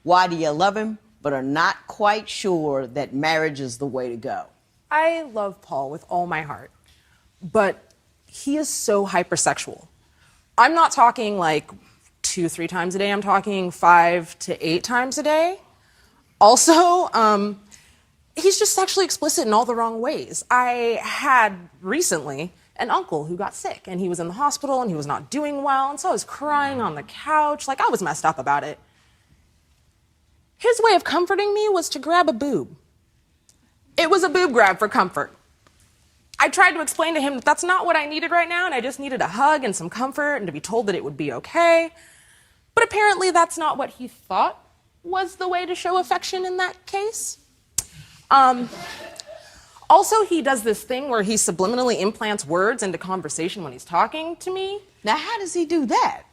Why do you love him, but are not quite sure that marriage is the way to go? I love Paul with all my heart, but he is so hypersexual. I'm not talking like 2-3 times a day. I'm talking 5 to 8 times a day. Also, he's just sexually explicit in all the wrong ways. I had recently an uncle who got sick, and he was in the hospital, and he was not doing well, and so I was crying on the couch. Like, I was messed up about it. His way of comforting me was to grab a boob. It was a boob grab for comfort. I tried to explain to him that that's not what I needed right now, and I just needed a hug and some comfort and to be told that it would be okay. But apparently that's not what he thought was the way to show affection in that case. Also, he does this thing where he subliminally implants words into conversation when he's talking to me. Now, how does he do that?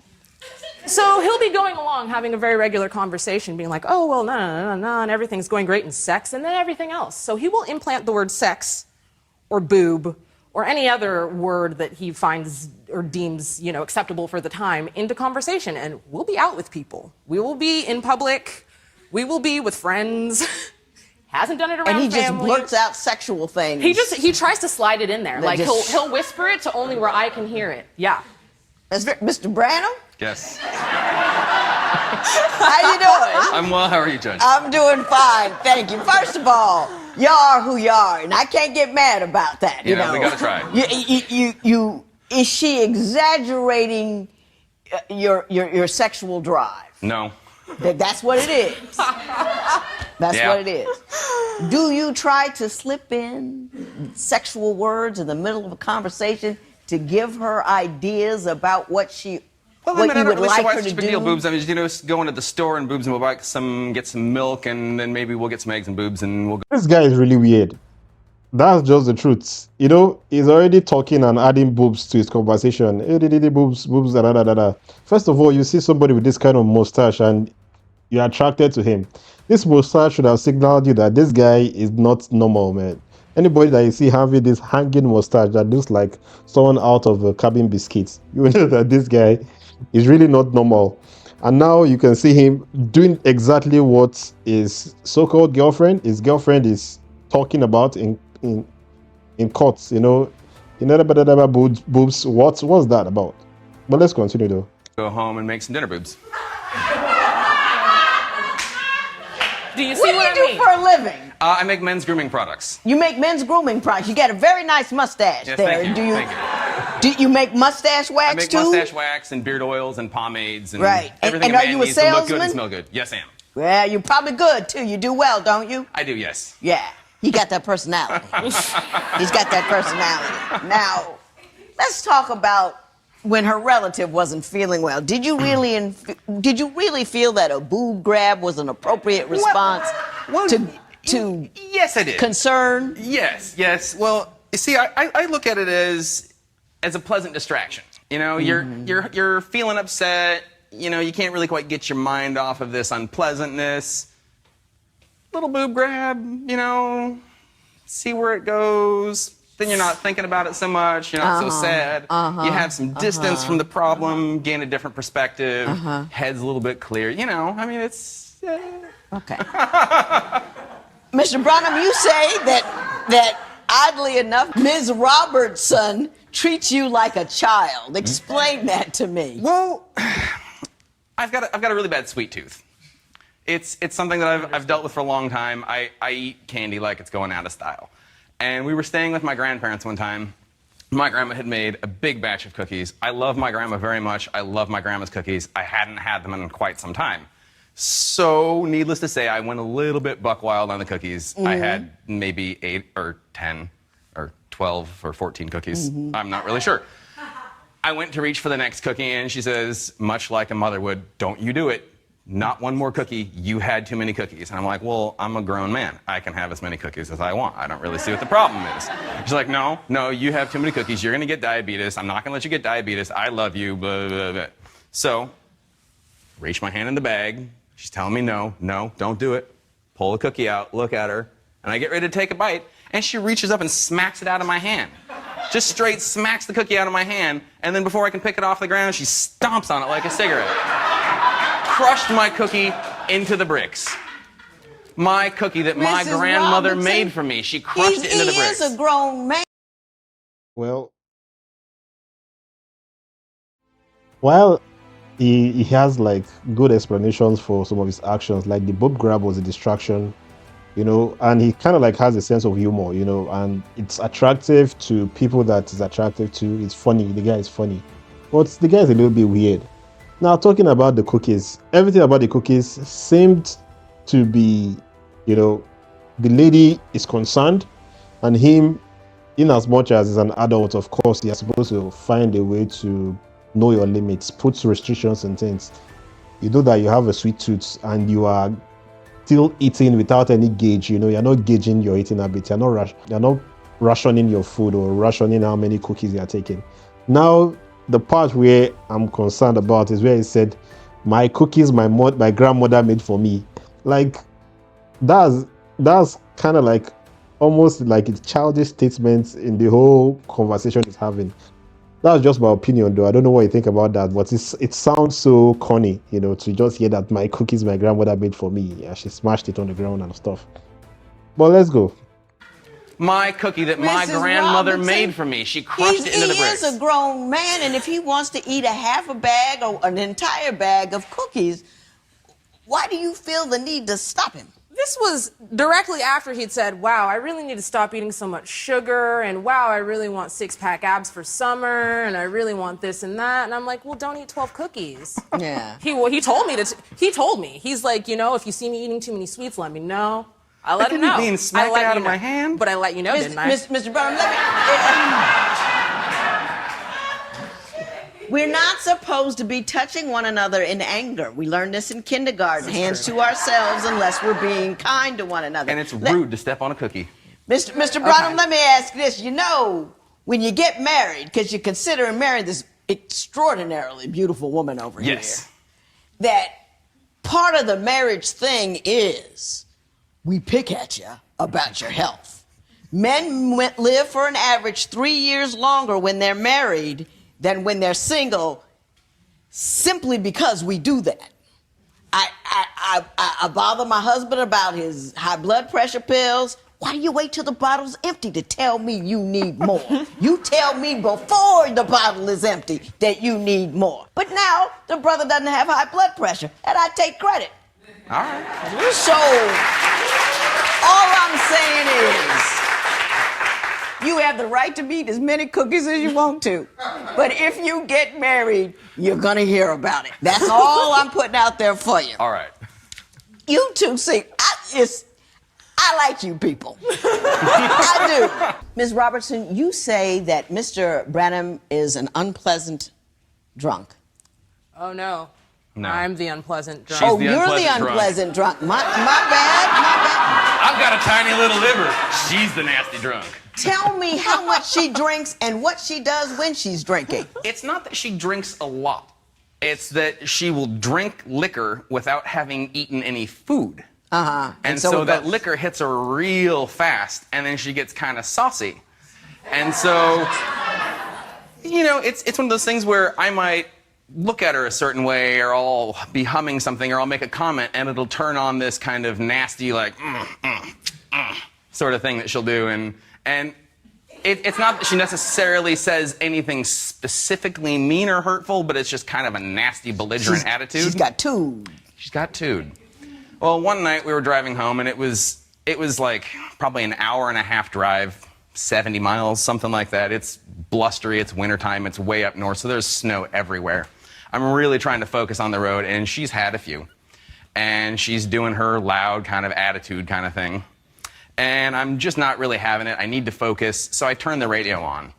So he'll be going along, having a very regular conversation, being like, oh, well, no, and everything's going great in sex, and then everything else. So he will implant the word sex or boob or any other word that he finds or deems, acceptable for the time into conversation, and we'll be out with people. We will be in public. We will be with friends. Hasn't done it around family. And he just blurts out sexual things. He tries to slide it in there. Like, he'll whisper it to only where I can hear it. Yeah. Mr. Branham? Yes. How you doing? I'm well. How are you, Judge? I'm doing fine, thank you. First of all, you are who you are, and I can't get mad about that. We gotta try. Is she exaggerating your sexual drive? No. That's what it is. That's what it is. Do you try to slip in sexual words in the middle of a conversation to give her ideas about what you would like her to do? Big deal, boobs. I mean, go into the store and boobs, and we'll get some milk, and then maybe we'll get some eggs and boobs, and we'll go. This guy is really weird. That's just the truth. He's already talking and adding boobs to his conversation. Boobs, da. First of all, you see somebody with this kind of mustache and you're attracted to him. This mustache should have signaled you that this guy is not normal, man. Anybody that you see having this hanging mustache that looks like someone out of a cabin biscuits, you know that this guy is really not normal. And now you can see him doing exactly what his so-called girlfriend, is talking about in courts, boobs. What's that about? But let's continue though. Go home and make some dinner boobs. Do you see what do you do for a living? I make men's grooming products. You make men's grooming products. You got a very nice mustache Yes, there. thank you. Do you make mustache wax too? I make mustache wax and beard oils and pomades and And everything are a man you a needs to look good salesman? and smell good. Yes, I am. Well, you're probably good too. You do well, don't you? I do, yes. Yeah. He got that personality. He's got that personality. Now, let's talk about when her relative wasn't feeling well. Did you really feel that a boob grab was an appropriate response to yes, I did. concern? Yes. Well, you see, I look at it as a pleasant distraction. You're feeling upset. You can't really quite get your mind off of this unpleasantness. Little boob grab, see where it goes. Then you're not thinking about it so much. You're not so sad. You have some distance from the problem, gain a different perspective. Head's a little bit clear. It's... Okay. Mr. Branham, you say that oddly enough, Ms. Robertson treats you like a child. Explain that to me. Well, I've got a really bad sweet tooth. It's something that I've dealt with for a long time. I eat candy like it's going out of style. And we were staying with my grandparents one time. My grandma had made a big batch of cookies. I love my grandma very much. I love my grandma's cookies. I hadn't had them in quite some time. So, needless to say, I went a little bit buck wild on the cookies. I had maybe 8 or 10 or 12 or 14 cookies. I'm not really sure. I went to reach for the next cookie, and she says, much like a mother would, don't you do it. Not one more cookie. You had too many cookies. And I'm like, well, I'm a grown man. I can have as many cookies as I want. I don't really see what the problem is. She's like, no, you have too many cookies. You're going to get diabetes. I'm not going to let you get diabetes. I love you, blah, blah, blah. So, reach my hand in the bag. She's telling me no, don't do it. Pull the cookie out, look at her, and I get ready to take a bite, and she reaches up and smacks it out of my hand. Just straight smacks the cookie out of my hand, and then before I can pick it off the ground, she stomps on it like a cigarette. Crushed my cookie into the bricks. My cookie that my Mrs. grandmother Robinson, made for me. She crushed it into the bricks. He is a grown man. Well, while he has like good explanations for some of his actions, like the boob grab was a distraction, you know, and he kind of like has a sense of humor, you know, and it's attractive to people that is attractive to. It's funny. The guy is funny, but the guy is a little bit weird. Now, talking about the cookies, everything about the cookies seemed to be, you know, the lady is concerned, and him, in as much as he's an adult, of course, you're supposed to find a way to know your limits, put restrictions and things. You know that you have a sweet tooth and you are still eating without any gauge. You know, you're not gauging your eating habits. You're not rationing your food or rationing how many cookies you're taking. Now, the part where I'm concerned about is where he said, "My cookies, my grandmother made for me." Like, that's kind of like almost like it's childish statements in the whole conversation he's having. That's just my opinion, though. I don't know what you think about that, but it sounds so corny, you know, to just hear that my cookies my grandmother made for me. Yeah, she smashed it on the ground and stuff. But let's go. My cookie that my Mrs. grandmother Robinson, made for me. She crushed it into the bricks. He is a grown man, and if he wants to eat a half a bag or an entire bag of cookies, why do you feel the need to stop him? This was directly after he'd said, wow, I really need to stop eating so much sugar, and wow, I really want six-pack abs for summer, and I really want this and that. And I'm like, well, don't eat 12 cookies. Yeah. He told me he told me. He's like, you know, if you see me eating too many sweets, let me know. I let him know. Mean smack it out of my hand? But I let you know, didn't I? Mr. Brown, we're not supposed to be touching one another in anger. We learned this in kindergarten. Hands to ourselves unless we're being kind to one another. And it's rude to step on a cookie. Mr. Brown, let me ask this. You know, when you get married, because you're considering marrying this extraordinarily beautiful woman over here, that part of the marriage thing is we pick at you about your health. Men live for an average 3 years longer when they're married than when they're single, simply because we do that. I bother my husband about his high blood pressure pills. Why do you wait till the bottle's empty to tell me you need more? You tell me before the bottle is empty that you need more. But now the brother doesn't have high blood pressure, and I take credit. All right. So all I'm saying is, you have the right to eat as many cookies as you want to. But if you get married, you're going to hear about it. That's all I'm putting out there for you. All right. You two see, I like you people. I do. Ms. Robertson, you say that Mr. Branham is an unpleasant drunk. Oh, no. No. I'm the unpleasant drunk. She's the You're the unpleasant unpleasant drunk. My bad. I've got a tiny little liver. She's the nasty drunk. Tell me how much she drinks and what she does when she's drinking. It's not that she drinks a lot. It's that she will drink liquor without having eaten any food. Uh-huh. And so that liquor hits her real fast, and then she gets kind of saucy. And so, you know, it's one of those things where I might look at her a certain way, or I'll be humming something, or I'll make a comment, and it'll turn on this kind of nasty, like, sort of thing that she'll do. And it's not that she necessarily says anything specifically mean or hurtful, but it's just kind of a nasty, belligerent attitude. She's got tude. She's got tude. Well, one night we were driving home, and it was like probably an hour and a half drive, 70 miles, something like that. It's blustery, it's wintertime, it's way up north, so there's snow everywhere. I'm really trying to focus on the road, and she's had a few. And she's doing her loud kind of attitude kind of thing. And I'm just not really having it. I need to focus, so I turn the radio on.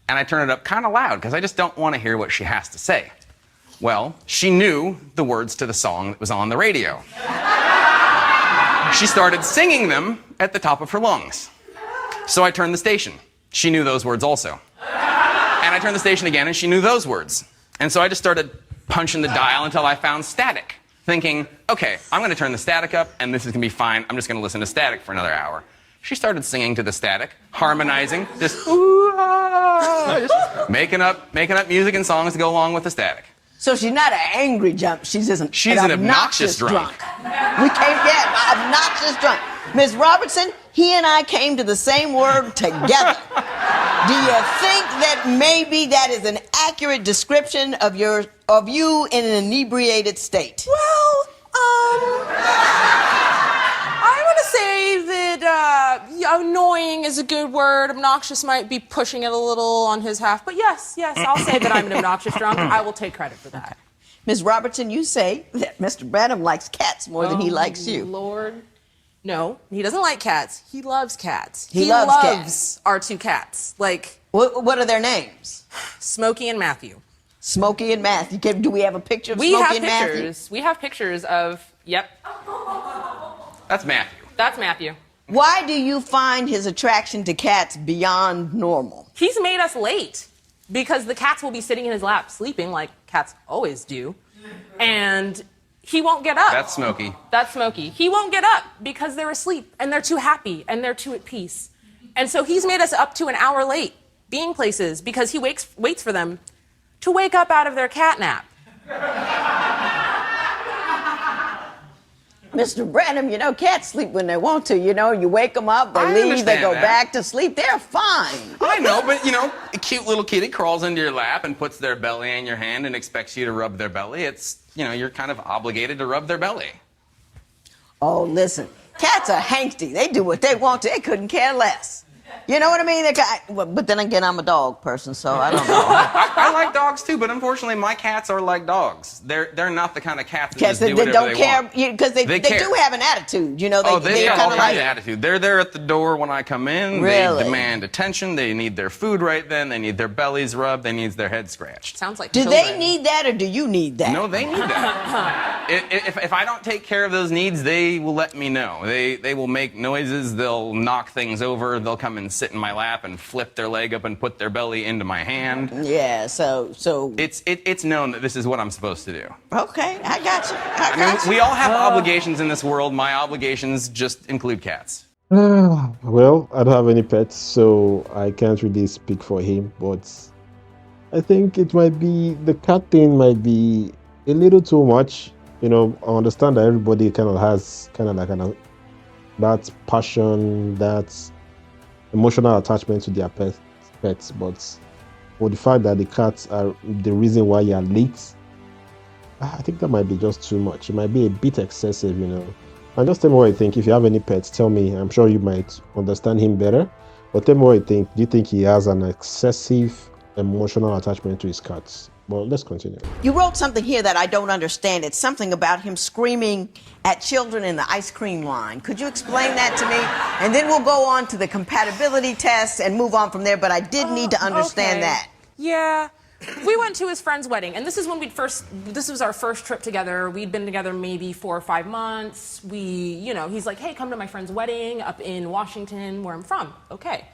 And I turn it up kind of loud, because I just don't want to hear what she has to say. Well, she knew the words to the song that was on the radio. She started singing them at the top of her lungs. So I turned the station. She knew those words also. And I turned the station again, and she knew those words. And so I just started punching the dial until I found static, thinking, okay, I'm going to turn the static up, and this is going to be fine. I'm just going to listen to static for another hour. She started singing to the static, harmonizing, just, ooh, ah, just making up music and songs to go along with the static. So she's not an angry jump. She's just She's an obnoxious drunk. We came, obnoxious drunk. Ms. Robertson, he and I came to the same word together. Do you think that maybe that is an accurate description of you in an inebriated state? Well, I want to say that annoying is a good word. Obnoxious might be pushing it a little on his half. But yes, I'll say that I'm an obnoxious drunk. I will take credit for that. Ms. Robertson, you say that Mr. Branham likes cats more than he likes you. Lord. No, he doesn't like cats. He loves cats. He loves cats. Our two cats. Like, What are their names? Smokey and Matthew. Smokey and Matthew. Do we have a picture of Smokey and Matthew? We have pictures of, yep. That's Matthew. That's Matthew. Why do you find his attraction to cats beyond normal? He's made us late because the cats will be sitting in his lap sleeping like cats always do. And he won't get up. That's Smokey. That's Smokey. He won't get up because they're asleep and they're too happy and they're too at peace. And so he's made us up to an hour late being places because he waits for them to wake up out of their cat nap. Mr. Branham, cats sleep when they want to. You wake them up, they leave, they go back to sleep. They're fine. I know, but, a cute little kitty crawls into your lap and puts their belly in your hand and expects you to rub their belly. It's, you're kind of obligated to rub their belly. Oh, listen, cats are hangsty. They do what they want to. They couldn't care less. You know what I mean? But then again, I'm a dog person, so I don't know. I like dogs too, but unfortunately, my cats are like dogs. They're not the kind of cats that just do whatever don't they care want. Because they do have an attitude. They've they're got all kind of kinds like of attitude. They're there at the door when I come in. Really? They demand attention. They need their food right then. They need their bellies rubbed. They need their heads scratched. Sounds like Do children. they need that or do you need that? No, they need that. if I don't take care of those needs, they will let me know. They will make noises. They'll knock things over. They'll come and sit in my lap and flip their leg up and put their belly into my hand. Yeah, so It's known that this is what I'm supposed to do. okay, I got you. I mean, we all have obligations in this world. My obligations just include cats. Well, I don't have any pets, so I can't really speak for him, but I think the cat thing might be a little too much. I understand that everybody kind of has that passion, that emotional attachment to their pets, but for the fact that the cats are the reason why you are late, I think that might be just too much. It might be a bit excessive, And just tell me what you think. If you have any pets, tell me. I'm sure you might understand him better. But tell me what you think. Do you think he has an excessive emotional attachment to his cats? Well, let's continue. You wrote something here that I don't understand. It's something about him screaming at children in the ice cream line. Could you explain that to me? And then we'll go on to the compatibility test and move on from there, but I did need to understand that. Yeah. We went to his friend's wedding, and this is when this was our first trip together. We'd been together maybe 4 or 5 months. He's like, hey, come to my friend's wedding up in Washington, where I'm from. Okay.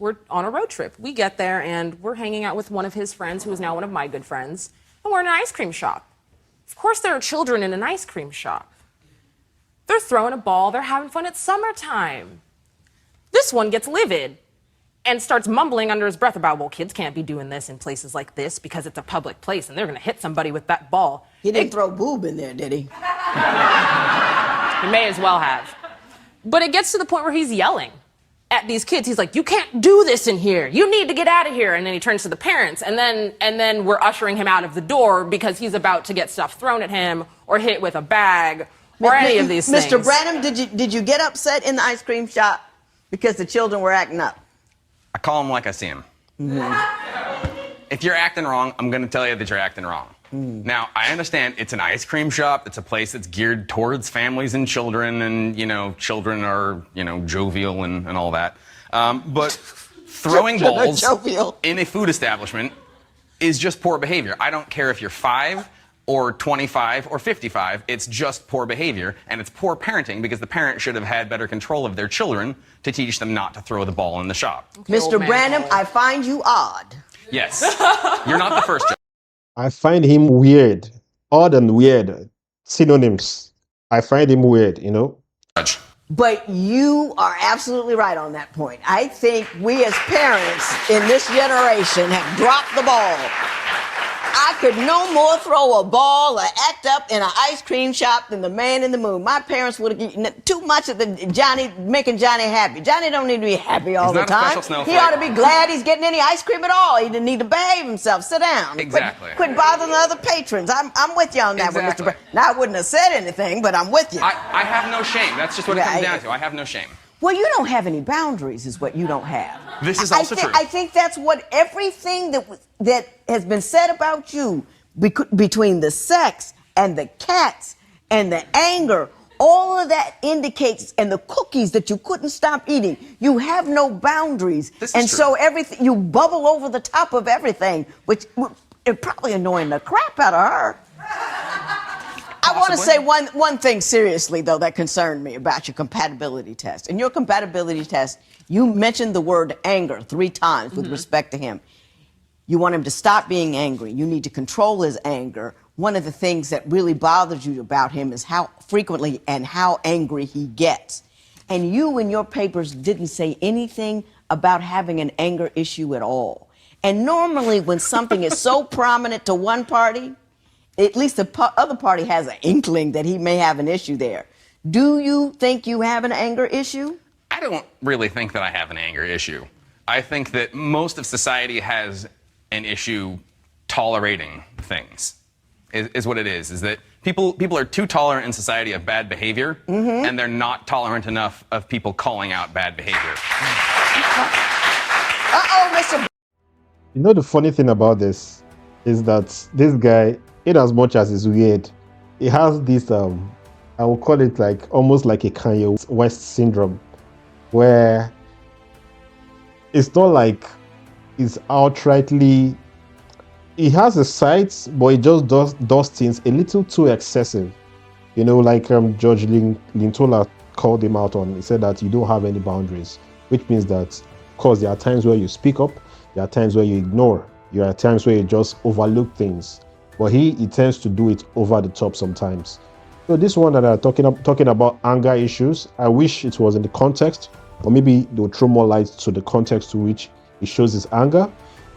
We're on a road trip. We get there, and we're hanging out with one of his friends, who is now one of my good friends, and we're in an ice cream shop. Of course, there are children in an ice cream shop. They're throwing a ball. They're having fun. It's summertime. This one gets livid and starts mumbling under his breath about, well, kids can't be doing this in places like this because it's a public place, and they're going to hit somebody with that ball. He didn't throw boob in there, did he? He may as well have. But it gets to the point where he's yelling at these kids. He's like, you can't do this in here. You need to get out of here. And then he turns to the parents, and then we're ushering him out of the door because he's about to get stuff thrown at him or hit with a bag or any of these things. Mr. Branham, did you get upset in the ice cream shop because the children were acting up? I call them like I see them. Mm-hmm. If you're acting wrong, I'm going to tell you that you're acting wrong. Now, I understand it's an ice cream shop. It's a place that's geared towards families and children, and, children are, jovial and all that. But throwing balls in a food establishment is just poor behavior. I don't care if you're 5 or 25 or 55. It's just poor behavior, and it's poor parenting because the parent should have had better control of their children to teach them not to throw the ball in the shop. Okay, Mr. Branham, I find you odd. Yes. You're not the first judge. I find him weird. Odd and weird. Synonyms. I find him weird, Judge. But you are absolutely right on that point. I think we as parents in this generation have dropped the ball. I could no more throw a ball or act up in an ice cream shop than the man in the moon. My parents would have given too much of the making Johnny happy. Johnny don't need to be happy all the He's not a time. special snowflake. He ought to be glad he's getting any ice cream at all. He didn't need to behave himself. Sit down. Exactly. Quit bothering the other patrons. I'm with you on that one, Exactly. Mr. Now, I wouldn't have said anything, but I'm with you. I have no shame. That's just what it comes down to. I have no shame. Well, you don't have any boundaries, is what you don't have. This is also true. I think that's what everything that has been said about you between the sex and the cats and the anger, all of that indicates, and the cookies that you couldn't stop eating. You have no boundaries, This is and true. so everything you bubble over the top of everything, which is probably annoying the crap out of her. I want to say one thing seriously, though, that concerned me about your compatibility test. In your compatibility test, you mentioned the word anger 3 times with respect to him. You want him to stop being angry. You need to control his anger. One of the things that really bothers you about him is how frequently and how angry he gets. And you in your papers didn't say anything about having an anger issue at all. And normally when something is so prominent to one party, at least the other party has an inkling that he may have an issue there. Do you think you have an anger issue? I don't really think that I have an anger issue. I think that most of society has an issue tolerating things, is what it is that people are too tolerant in society of bad behavior, and they're not tolerant enough of people calling out bad behavior. Uh-oh, Mr. You know, the funny thing about this is that this guy, in as much as it's weird, he has this, I will call it like almost like a Kanye West syndrome, where it's not like it's outrightly, he has a sides, but he just does things a little too excessive. You know, like George Lintola called him out on. He said that you don't have any boundaries, which means that, of course, there are times where you speak up, there are times where you ignore, there are times where you just overlook things. But he tends to do it over the top sometimes. So this one that I'm talking about anger issues, I wish it was in the context, or maybe they'll throw more light to the context to which he shows his anger.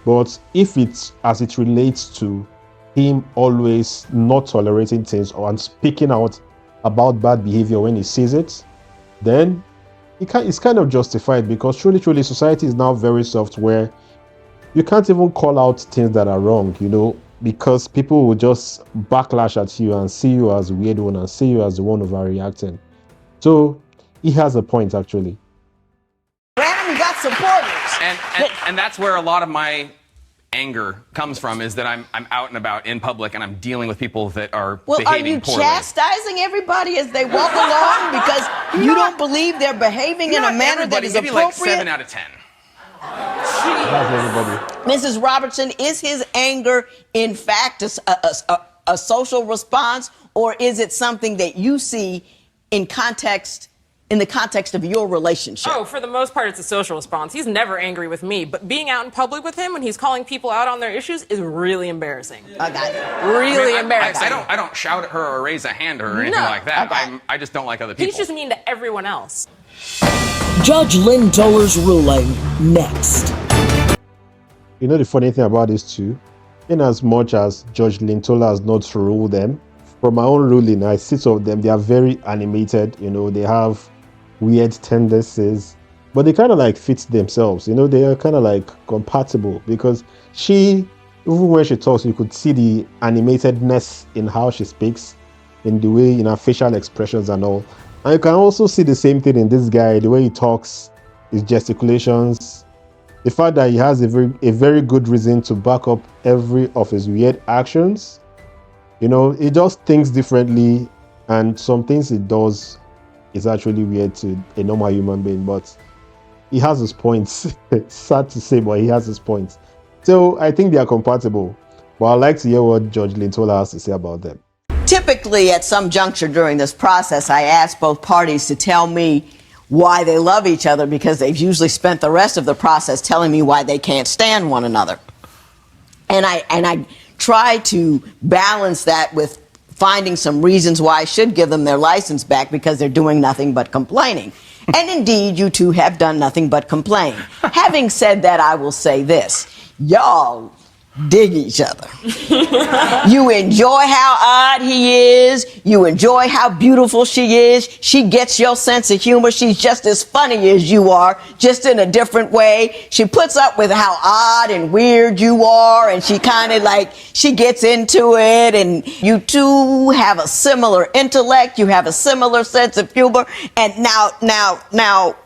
But if it's as it relates to him always not tolerating things or speaking out about bad behavior when he sees it, then it's kind of justified, because truly society is now very soft where you can't even call out things that are wrong, you know, because people will just backlash at you and see you as a weird one and see you as the one overreacting. So he has a point, actually. Brandon, you got supporters. And that's where a lot of my anger comes from, is that I'm out and about in public and I'm dealing with people that are Well, are behaving you poorly. chastising everybody as they walk along because you don't believe they're behaving in a Not manner that everybody, is maybe appropriate? like 7 out of 10. That's everybody. Mrs. Robertson, is his anger, in fact, a social response, or is it something that you see in the context of your relationship? Oh, for the most part, it's a social response. He's never angry with me, but being out in public with him when he's calling people out on their issues is really embarrassing. I got it. Really embarrassing. I don't shout at her or raise a hand or anything No. like that. Okay. I just don't like other people. He's just mean to everyone else. Judge Lynn Toller's ruling next. You know the funny thing about this too? In as much as Judge Lintola has not ruled them, from my own ruling, I see some of them, they are very animated, you know, they have weird tendencies, but they kind of like fit themselves, you know, they are kind of like compatible, because she, even when she talks, you could see the animatedness in how she speaks, in the way, in her facial expressions and all. And you can also see the same thing in this guy, the way he talks, his gesticulations, the fact that he has a very good reason to back up every of his weird actions. You know, he just thinks differently, and some things he does is actually weird to a normal human being, but he has his points. It's sad to say, but he has his points. So I think they are compatible, but I'd like to hear what Judge Lintola has to say about them. Typically, at some juncture during this process, I ask both parties to tell me why they love each other, because they've usually spent the rest of the process telling me why they can't stand one another. And I try to balance that with finding some reasons why I should give them their license back, because they're doing nothing but complaining. And indeed, you two have done nothing but complain. Having said that, I will say this. Y'all dig each other. You enjoy how odd he is. You enjoy how beautiful she is. She gets your sense of humor. She's just as funny as you are, just in a different way. She puts up with how odd and weird you are, and she kind of like, she gets into it, and you two have a similar intellect. You have a similar sense of humor. And now,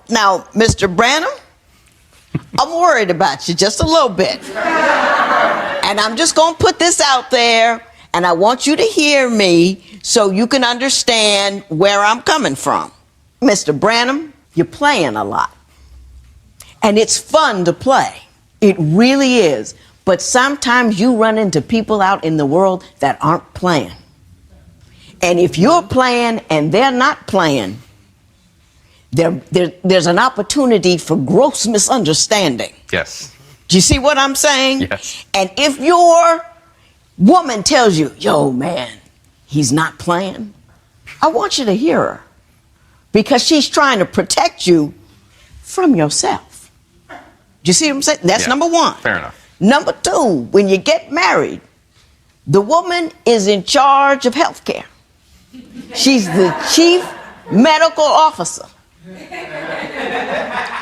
Mr. Branham, I'm worried about you just a little bit. And I'm just going to put this out there, and I want you to hear me so you can understand where I'm coming from. Mr. Branham, you're playing a lot. And it's fun to play. It really is. But sometimes you run into people out in the world that aren't playing. And if you're playing and they're not playing, there's an opportunity for gross misunderstanding. Yes. Do you see what I'm saying? Yes. And if your woman tells you, yo, man, he's not playing, I want you to hear her. Because she's trying to protect you from yourself. Do you see what I'm saying? That's number one. Fair enough. Number two, when you get married, the woman is in charge of health care. She's the chief medical officer.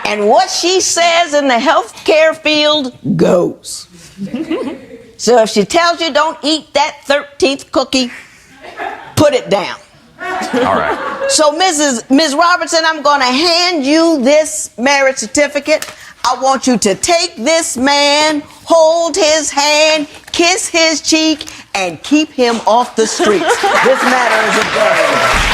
And what she says in the healthcare field goes. So if she tells you don't eat that 13th cookie, put it down. All right. So Ms. Robertson, I'm going to hand you this marriage certificate. I want you to take this man, hold his hand, kiss his cheek, and keep him off the streets. This matter is adjourned.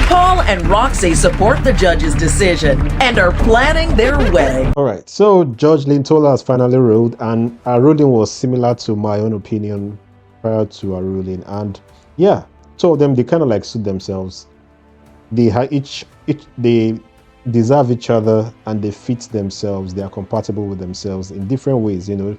Paul and Roxy support the judge's decision and are planning their wedding. All right, so Judge Lintola has finally ruled, and her ruling was similar to my own opinion prior to her ruling. And yeah, two of them, they kind of like suit themselves. They they deserve each other, and they fit themselves. They are compatible with themselves in different ways. You know,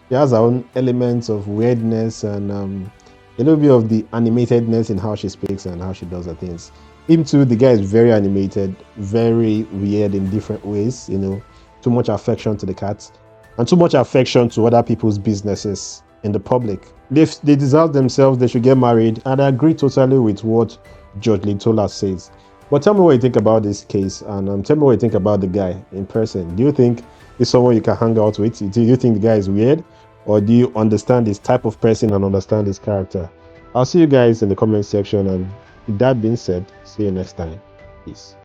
she has her own elements of weirdness and a little bit of the animatedness in how she speaks and how she does her things. Him too, the guy is very animated, very weird in different ways, you know, too much affection to the cats and too much affection to other people's businesses in the public. They deserve themselves, they should get married, and I agree totally with what Judge Lintola says. But tell me what you think about this case, and tell me what you think about the guy in person. Do you think he's someone you can hang out with? Do you think the guy is weird? Or do you understand his type of person and understand his character? I'll see you guys in the comment section, and with that being said, see you next time. Peace.